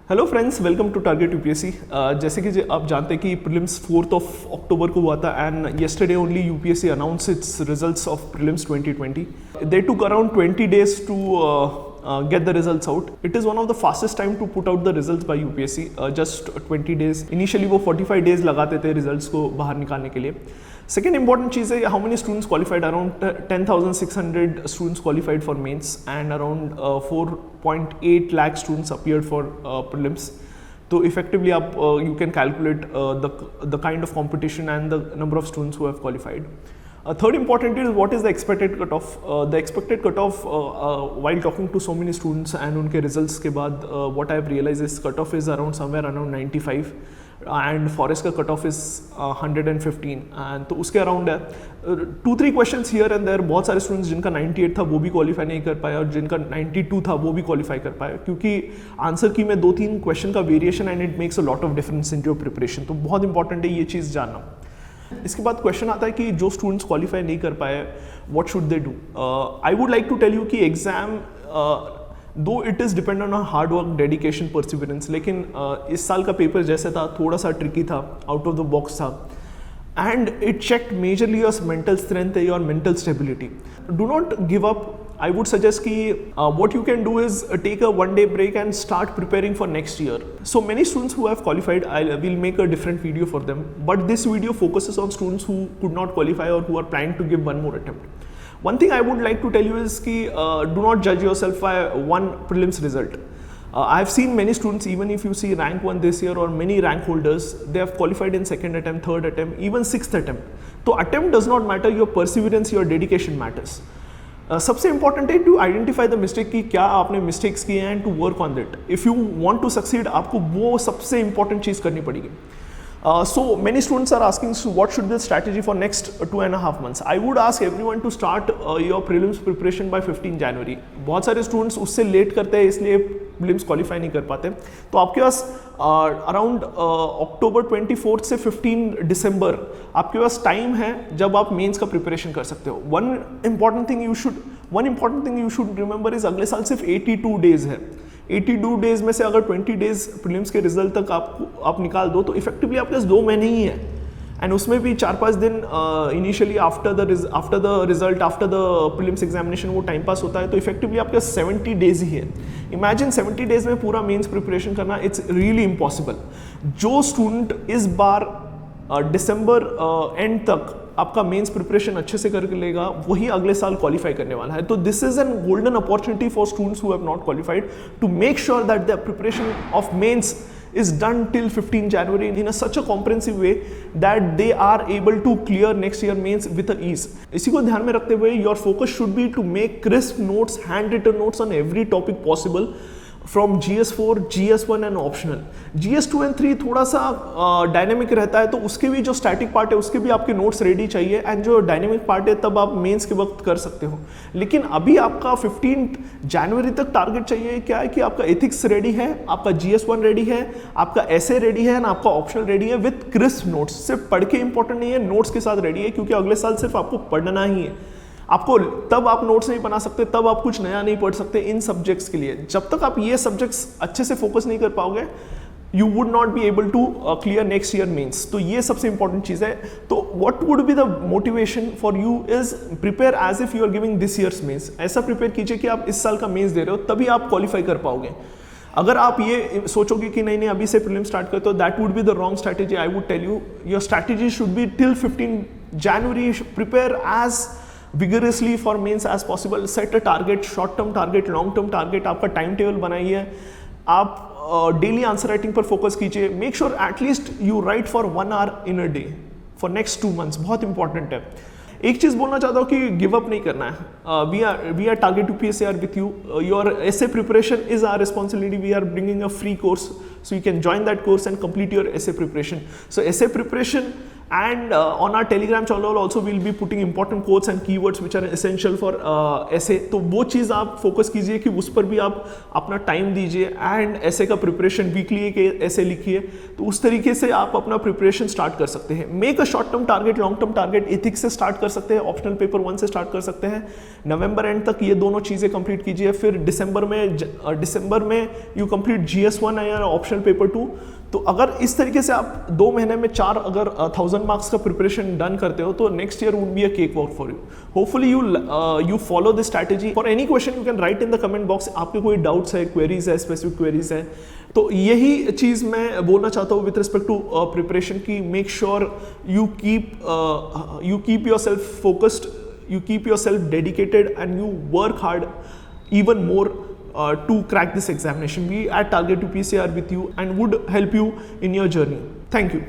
Hello friends, welcome to Target UPSC. जैसे कि आप जानते हैं कि प्रीलिम्स 4 अक्टूबर को हुआ था and yesterday only UPSC announce it's results of prelims 2020. They took around 20 days to get the results out. It is one of the fastest time to put out the results by UPSC. Just 20 days. Initially वो 45 days लगाते थे results को बाहर निकालने के लिए. Second important चीज़ है how many students qualified. Around 10,600 students qualified for mains and around 4.8 lakh students appeared for prelims. So effectively आप you can calculate the kind of competition and the number of students who have qualified. Third important is what is the expected cutoff. The expected cutoff while talking to so many students and उनके results के बाद what I have realized is cutoff is around somewhere around 95 and forest का cutoff is 115 and तो उसके around है 2-3 questions here and there. बहुत सारे students जिनका 98 था वो भी qualify नहीं कर पाए और जिनका 92 था वो भी qualify कर पाए क्योंकि आंसर की में 2-3 question का variation and it makes a lot of difference in your preparation. तो बहुत important है ये चीज़ जानना. इसके बाद क्वेश्चन आता है कि जो स्टूडेंट्स क्वालिफाई नहीं कर पाए what should they do. I would like to tell you कि एग्जाम दो it is depend on hard work, dedication, perseverance, लेकिन इस साल का पेपर जैसे था थोड़ा सा ट्रिकी था, आउट ऑफ द बॉक्स था and it checked majorly your mental strength, your mental stability. Do not give up. I would suggest ki what you can do is take a one-day break and start preparing for next year. So many students who have qualified, I will make a different video for them, but this video focuses on students who could not qualify or who are planning to give one more attempt. One thing I would like to tell you is ki do not judge yourself by one prelims result. I have seen many students, even if you see rank 1 this year or many rank holders, they have qualified in second attempt, third attempt, even sixth attempt. So attempt does not matter, your perseverance, your dedication matters. सबसे important है to identify the mistake कि क्या आपने mistakes किए हैं and to work on that. If you want to succeed, आपको वो सबसे important चीज़ करनी पड़ेगी. So many students are asking, so what should be the strategy for next 2.5 months? I would ask everyone to start your prelims preparation by 15 January. बहुत सारे students उससे late करते हैं इसलिए prelims qualify नहीं कर पाते. तो आपके पास अराउंड अक्टूबर 24 से 15 दिसंबर आपके पास टाइम है जब आप मेंस का प्रिपरेशन कर सकते हो. One important thing you should remember is अगले साल सिर्फ 82 डेज है. 82 डेज में से अगर 20 डेज प्रीलिम्स के रिजल्ट तक आप निकाल दो तो इफेक्टिवली आपके पास 2 महीने ही है एंड उसमें भी 4-5 दिन initially after the result after the prelims examination वो टाइम पास होता है. तो इफेक्टिवली आपके पास 70 डेज ही है. इमेजिन 70 डेज में पूरा मेंस प्रिपरेशन करना, इट्स रियली इम्पॉसिबल. जो स्टूडेंट इस बार दिसंबर एंड तक आपका मेंस प्रिपरेशन अच्छे से कर लेगा वही अगले साल क्वालिफाई करने वाला है. तो this is an golden opportunity for students who have not qualified to make sure that the preparation of mains is done till 15 January in such a comprehensive way that they are able to clear next year mains with ease. इसी को ध्यान में रखते हुए your focus should be to make crisp notes, handwritten notes on every topic possible from GS4, GS1 and optional. GS2 and 3 थोड़ा सा dynamic रहता है तो उसके भी जो स्टैटिक पार्ट है उसके भी आपके नोट्स रेडी चाहिए एंड जो डायनेमिक पार्ट है तब आप मेंस के वक्त कर सकते हो. लेकिन अभी आपका 15 जनवरी तक टारगेट चाहिए. क्या है कि आपका एथिक्स रेडी है, आपका GS1 रेडी है, आपका ऐसे रेडी है एंड आपका ऑप्शनल रेडी है विथ क्रिस्प नोट्स. सिर्फ पढ़ के इंपॉर्टेंट नहीं है, नोट्स के साथ रेडी है क्योंकि अगले साल सिर्फ आपको पढ़ना ही है. आपको तब आप नोट्स नहीं बना सकते, तब आप कुछ नया नहीं पढ़ सकते इन सब्जेक्ट्स के लिए. जब तक आप ये सब्जेक्ट्स अच्छे से फोकस नहीं कर पाओगे you would not be able to clear next year mains. तो ये सबसे इंपॉर्टेंट चीज़ है. तो what would be the motivation for you is prepare as if you are giving this years mains. ऐसा प्रिपेयर कीजिए कि आप इस साल का मेंस दे रहे हो तभी आप क्वालिफाई कर पाओगे. अगर आप ये सोचोगे कि नहीं अभी से प्रीलिम स्टार्ट करते हो that would be the wrong strategy. I would tell you your strategy should be till 15 January. Prepare as vigorously for mains as possible. Set a target, short term target, long term target. आपका time table बनाइए. आप daily answer writing पर focus कीजिए. Make sure at least you right for 1 hour in a day for next 2 months. बहुत important है. एक चीज़ बोलना चाहता हूँ कि गिव अप नहीं करना है. We are Target UPSC are with you. Your essay preparation is our responsibility. We are bringing a free course so you can join that course and complete your essay preparation. So essay preparation and on our Telegram channel also we'll be putting important quotes and keywords which are essential for essay. तो वो चीज़ आप focus कीजिए कि उस पर भी आप अपना टाइम दीजिए एंड ऐसे का प्रिपरेशन वीकली एक ऐसे लिखिए, तो उस तरीके से आप अपना प्रिपरेशन स्टार्ट कर सकते हैं. Make a short term target, long term target ethics से स्टार्ट कर सकते हैं, ऑप्शनल पेपर 1 से स्टार्ट कर सकते हैं. नवंबर एंड तक ये दोनों चीज़ें कंप्लीट कीजिए, फिर दिसंबर में यू कंप्लीट GS1 या ऑप्शनल पेपर 2. तो अगर इस तरीके से आप 2 महीने में 4 अगर 1000 मार्क्स का प्रिपरेशन डन करते हो तो next year would be a cake walk for you. Hopefully you follow this strategy. For any question you can write in the comment box. आपके कोई डाउट्स है, क्वेरीज है, स्पेसिफिक क्वेरीज है, तो यही चीज़ मैं बोलना चाहता हूँ विथ रिस्पेक्ट टू प्रिपरेशन की. Make sure you keep your self focused, you keep yourself dedicated, and you work hard even more to crack this examination. We at Target UPSC are with you and would help you in your journey. Thank you.